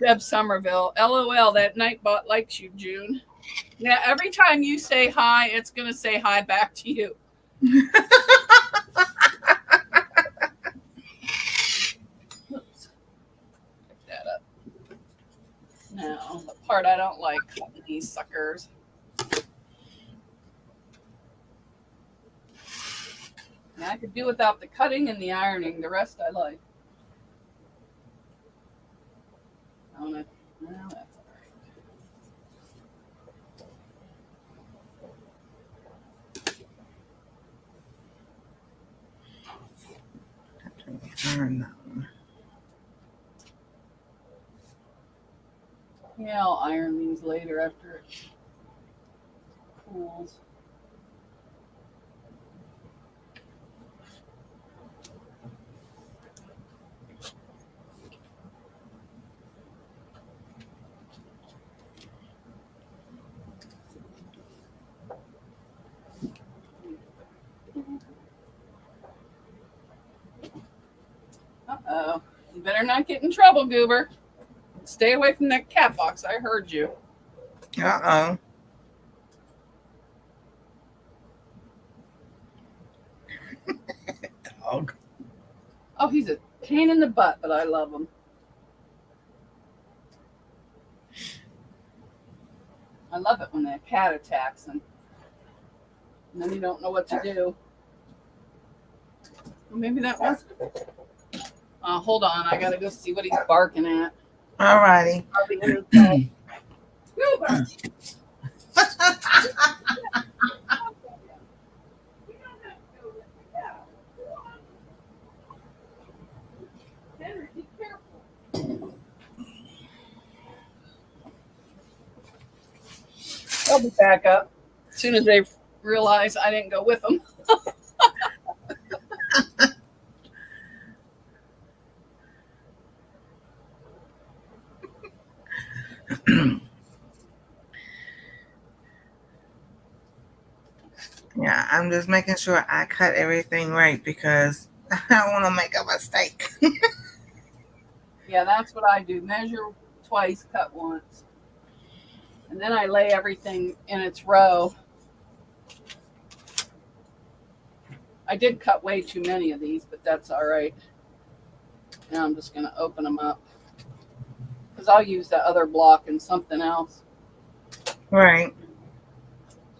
Deb Somerville. LOL, that Nightbot likes you, June. Yeah, every time you say hi, it's going to say hi back to you. Oops. Pick that up. Now, the part I don't like, cutting these suckers. Now, I could do without the cutting and the ironing. The rest I like. Well, that's all right. Yeah, I'll iron these later after it cools. Uh-oh. You better not get in trouble, Goober. Stay away from that cat box. I heard you. Uh-oh. Dog. Oh, he's a pain in the butt, but I love him. I love it when that cat attacks him. And then you don't know what to do. Well, maybe that was... hold on. I got to go see what he's barking at. All righty. Goober! Henry, be careful. They'll be back up as soon as they realize I didn't go with them. Yeah, I'm just making sure I cut everything right because I don't want to make a mistake. Yeah, that's what I do. Measure twice, cut once. And then I lay everything in its row. I did cut way too many of these, but that's all right. Now I'm just going to open them up. Because I'll use that other block in something else. Right.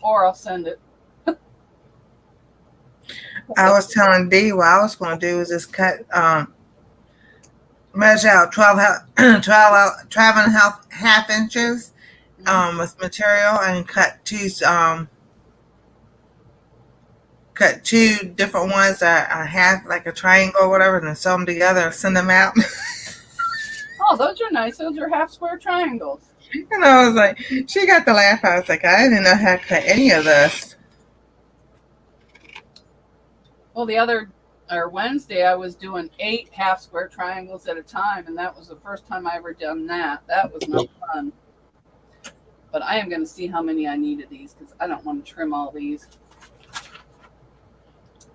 Or I'll send it. I was telling Dee what I was going to do is just cut, measure out 12 and a half inches with material and cut two different ones that are half like a triangle or whatever and then sew them together and send them out. Oh, those are nice. Those are half square triangles. And I was like, she got the laugh. I was like, I didn't know how to cut any of this. Well, the other or Wednesday, I was doing 8 half square triangles at a time, and that was the first time I ever done that. That was not fun. But I am going to see how many I need of these because I don't want to trim all these.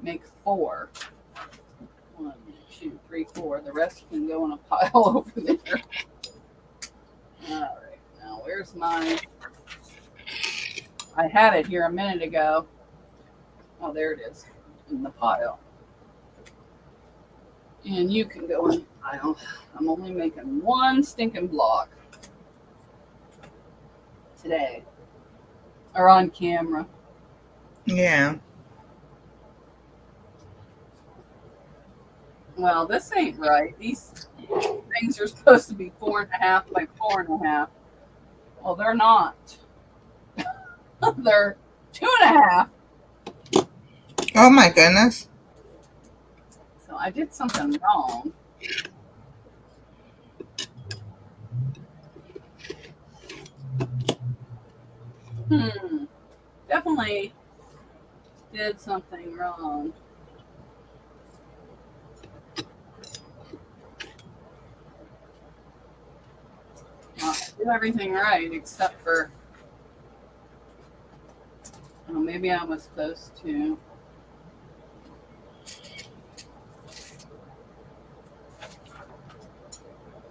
Make 4. 1, 2, 3, 4. The rest can go in a pile over there. All right. Now, where's my... I had it here a minute ago. Oh, there it is. In the pile. And you can go in the pile. I'm only making 1 stinking block today. Or on camera. Yeah. Well, this ain't right. These things are supposed to be 4.5 by 4.5. Well, they're not. They're 2.5. Oh my goodness. So I did something wrong. Definitely did something wrong. Well, I did everything right except for maybe I was supposed to.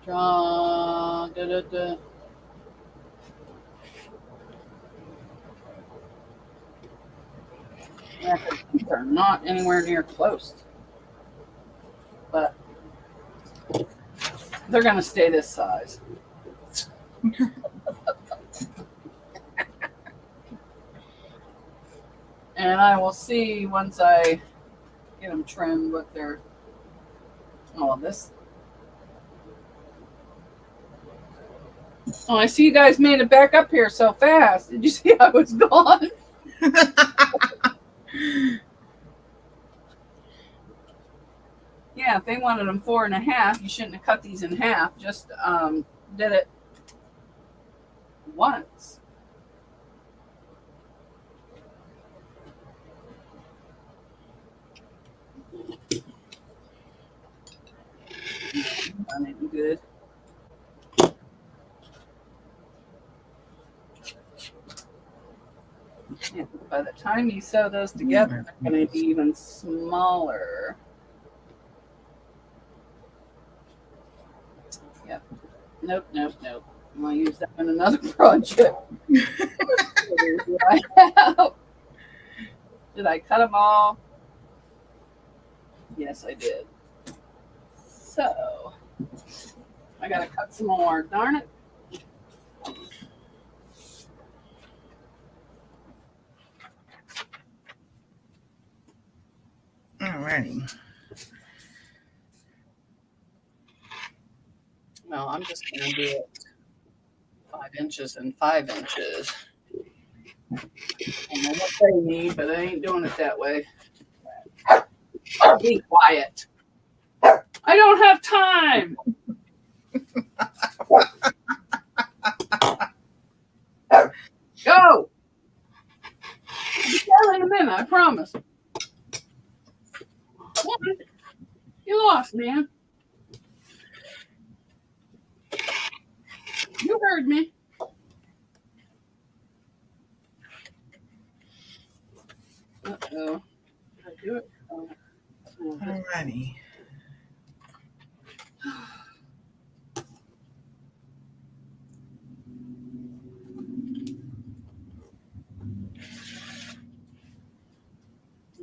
Draw. Yeah, these are not anywhere near close. But they're going to stay this size. And I will see once I get them trimmed what they're... Oh, this... Oh, I see you guys made it back up here so fast. Did you see I was gone? Yeah, if they wanted them 4.5, you shouldn't have cut these in half. Just did it once. Done it good. Yeah, by the time you sew those together, they're going to be even smaller. Yep. Nope. I'm going to use that in another project. Did I cut them all? Yes, I did. So, I got to cut some more. Darn it. Alrighty. No, I'm just going to do it 5 inches and 5 inches. I don't know what they need, but I ain't doing it that way. Be quiet. I don't have time. Go. I'll be down in a minute, I promise. What? You lost, man. You heard me. Uh-oh. Did I do it? Oh. Alrighty.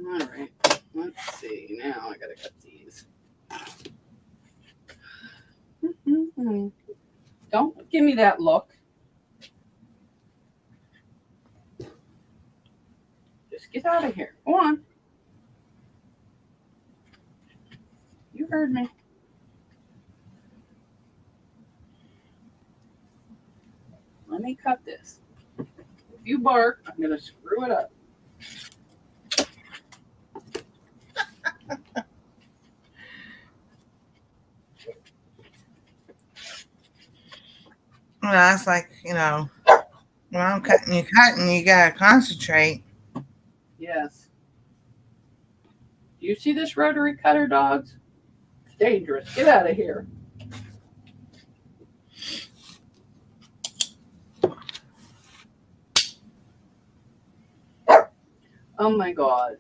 All right. Let's see. Now I gotta cut these. Don't give me that look. Just get out of here. Go on. You heard me. Let me cut this. If you bark, I'm gonna screw it up. It's like, when I'm cutting, you gotta concentrate. Yes. Do you see this rotary cutter, dogs? It's dangerous. Get out of here. Oh my God.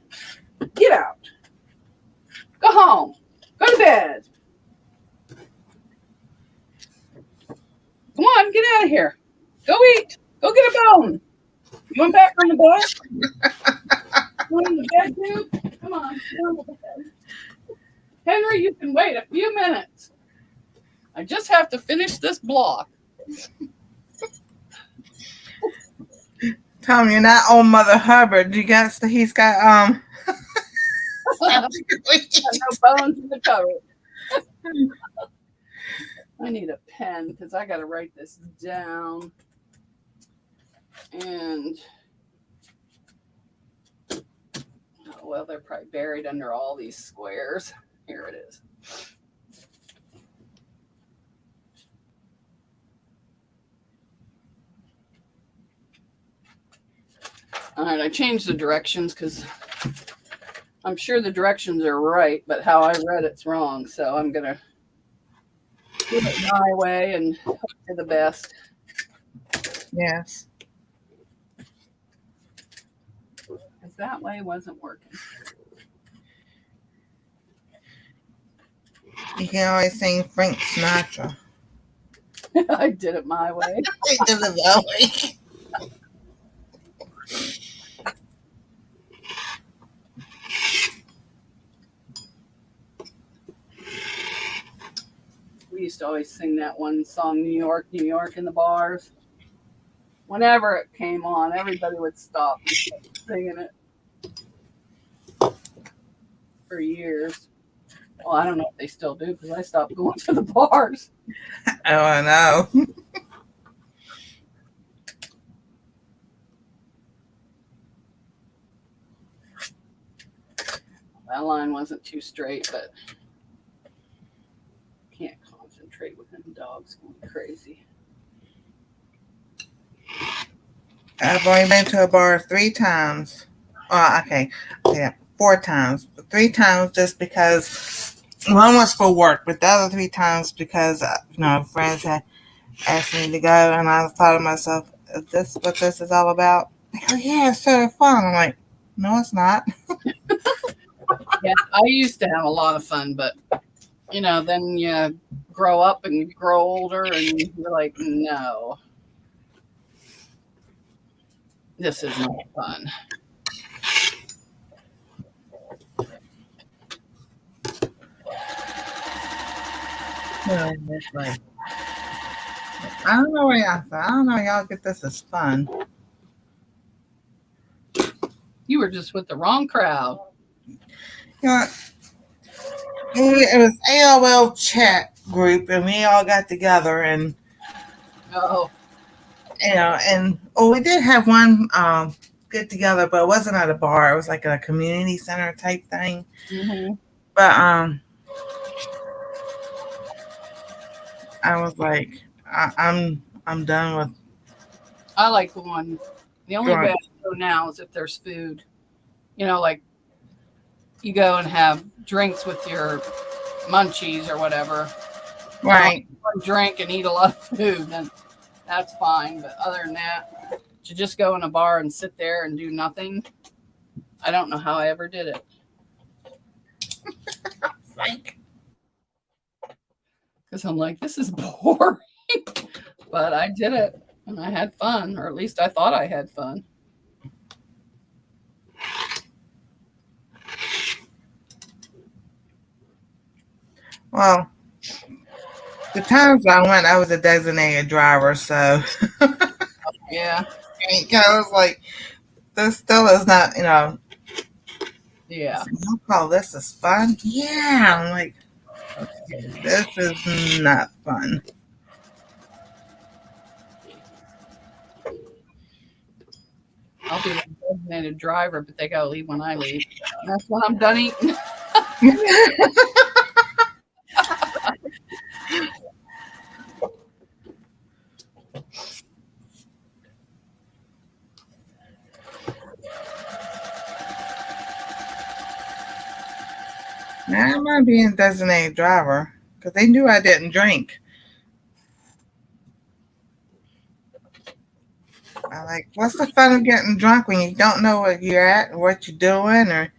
Get out. Go home. Go to bed. Come on, get out of here. Go eat. Go get a bone. You want back on the bed? You want in the bed, dude? Come on. Get on the bed. Henry, you can wait a few minutes. I just have to finish this block. Tell me you're not old Mother Hubbard. He's got No bones in the cupboard. I need a pen because I got to write this down. And oh, well, they're probably buried under all these squares. Here it is. All right, I changed the directions because I'm sure the directions are right, but how I read it's wrong. So I'm going to do it my way and hope for the best. yes. Because that way wasn't working. You can always sing Frank Sinatra. I did it my way. He did it that way. We used to always sing that one song, New York, New York, in the bars. Whenever it came on, everybody would stop and start singing it for years. Well, I don't know if they still do because I stopped going to the bars. Oh, I know. That line wasn't too straight, but can't concentrate with them dogs going crazy. I've only been to a bar 3 times. Oh, okay. Yeah, 4 times. 3 times just because one was for work, but the other 3 times because, friends had asked me to go, and I thought to myself, is this what this is all about? They go, yeah, it's so fun. I'm like, no, it's not. Yeah, I used to have a lot of fun, but then you grow up and you grow older and you're like, no, this is not fun. No, it's like, I don't know where y'all get this as fun. You were just with the wrong crowd. It was AOL chat group, and we all got together, and Oh, we did have one get together, but it wasn't at a bar. It was like a community center type thing. mm-hmm. But I was like, I'm done with. I like going. The only Right. way I go now is if there's food. Like you go and have drinks with your munchies or whatever. Right. Drink and eat a lot of food, then that's fine. But other than that, to just go in a bar and sit there and do nothing, I don't know how I ever did it. Like, Because I'm like, this is boring. But I did it and I had fun, or at least I thought I had fun. well, the times I went, I was a designated driver, so Yeah. I was like, this still is not, Yeah. you call this is fun? Yeah. I'm like, okay, this is not fun. I'll be the designated driver, but they gotta leave when I leave. That's when I'm done eating. Now I might be a designated driver because they knew I didn't drink. I like, what's the fun of getting drunk when you don't know where you're at or what you're doing or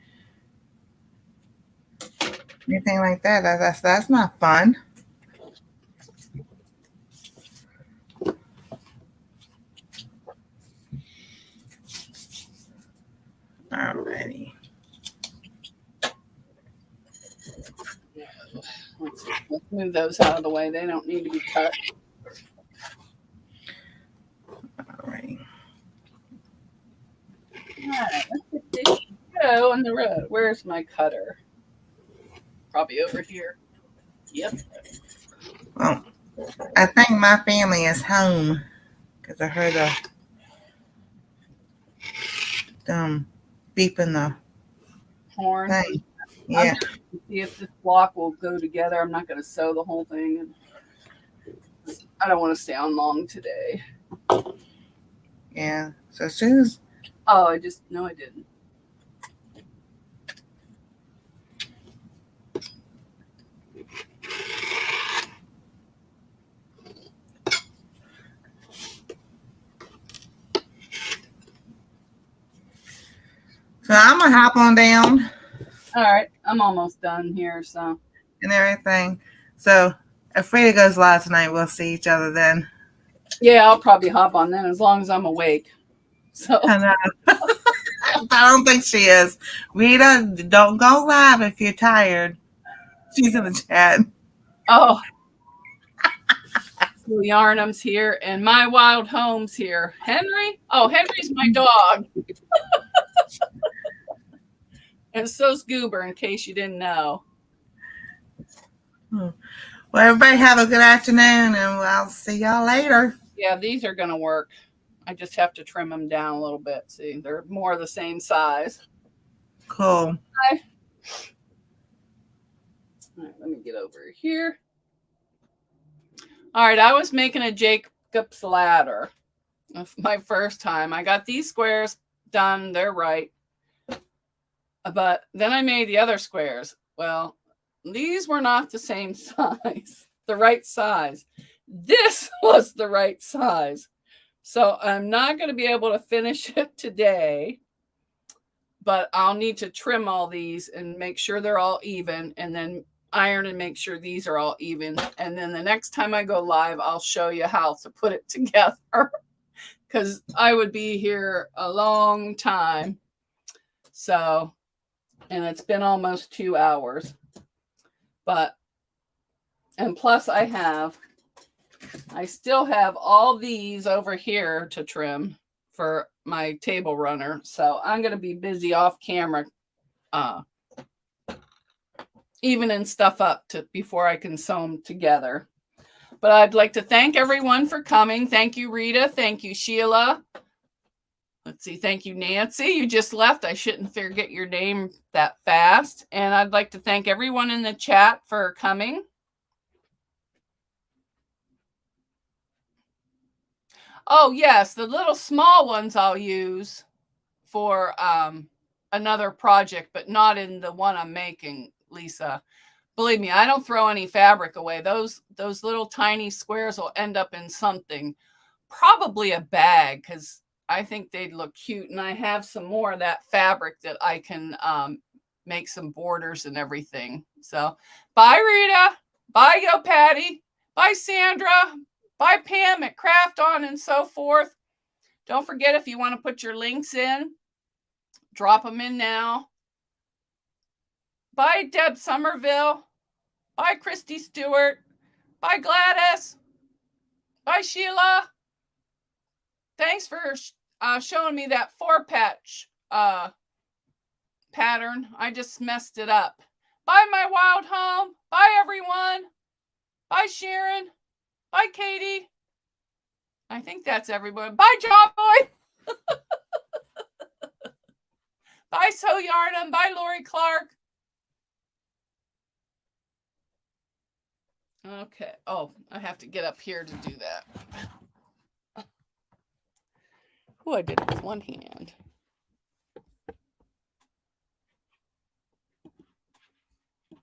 anything like that? That's not fun. Alrighty. Let's move those out of the way. They don't need to be cut. Alrighty. All right, let's get this go on the road. Where's my cutter? Probably over here. Yep. Well, I think my family is home because I heard them beeping the Horn. thing. Yeah. See if this block will go together. I'm not going to sew the whole thing. I don't want to stay on long today. Yeah. So as soon as Oh, I didn't. so I'm gonna hop on down All right, I'm almost done here. So and everything. So if Frida goes live tonight, we'll see each other then. yeah, I'll probably hop on then as long as I'm awake. So I know. I don't think she is. Rita, don't go live if you're tired. She's in the chat. oh, so Yarnum's here and my wild home's here. Henry? Oh, Henry's my dog. And so's Goober, in case you didn't know. Well, everybody have a good afternoon, and I'll see y'all later. Yeah, these are going to work. I just have to trim them down a little bit. See, they're more the same size. Cool. All right, let me get over here. All right, I was making a Jacob's ladder my first time. I got these squares done. They're right. But then I made the other squares. Well, these were not the same size, the right size. This was the right size. So I'm not going to be able to finish it today, but I'll need to trim all these and make sure they're all even and then iron and make sure these are all even. And then the next time I go live, I'll show you how to put it together because I would be here a long time. So, and it's been almost 2 hours, and plus I still have all these over here to trim for my table runner. So I'm going to be busy off camera, evening stuff up before I can sew them together. But I'd like to thank everyone for coming. Thank you, Rita. Thank you, Sheila. Let's see. Thank you, Nancy. You just left. I shouldn't forget your name that fast. And I'd like to thank everyone in the chat for coming. Oh, yes. The little small ones I'll use for another project, but not in the one I'm making, Lisa. Believe me, I don't throw any fabric away. Those little tiny squares will end up in something, probably a bag, because I think they'd look cute. And I have some more of that fabric that I can make some borders and everything. So bye, Rita. Bye, Yo Patty. Bye, Sandra. Bye, Pam at Craft On and so forth. Don't forget, if you want to put your links in, drop them in now. Bye, Deb Somerville. Bye, Christy Stewart. Bye, Gladys. Bye, Sheila. Thanks for showing me that 4-patch pattern. I just messed it up. Bye, my wild home. Bye, everyone. Bye, Sharon. Bye, Katie. I think that's everyone. Bye, John Boy. Bye, So Yarnum. Bye, Lori Clark. Okay. Oh, I have to get up here to do that. Oh, I did it with one hand.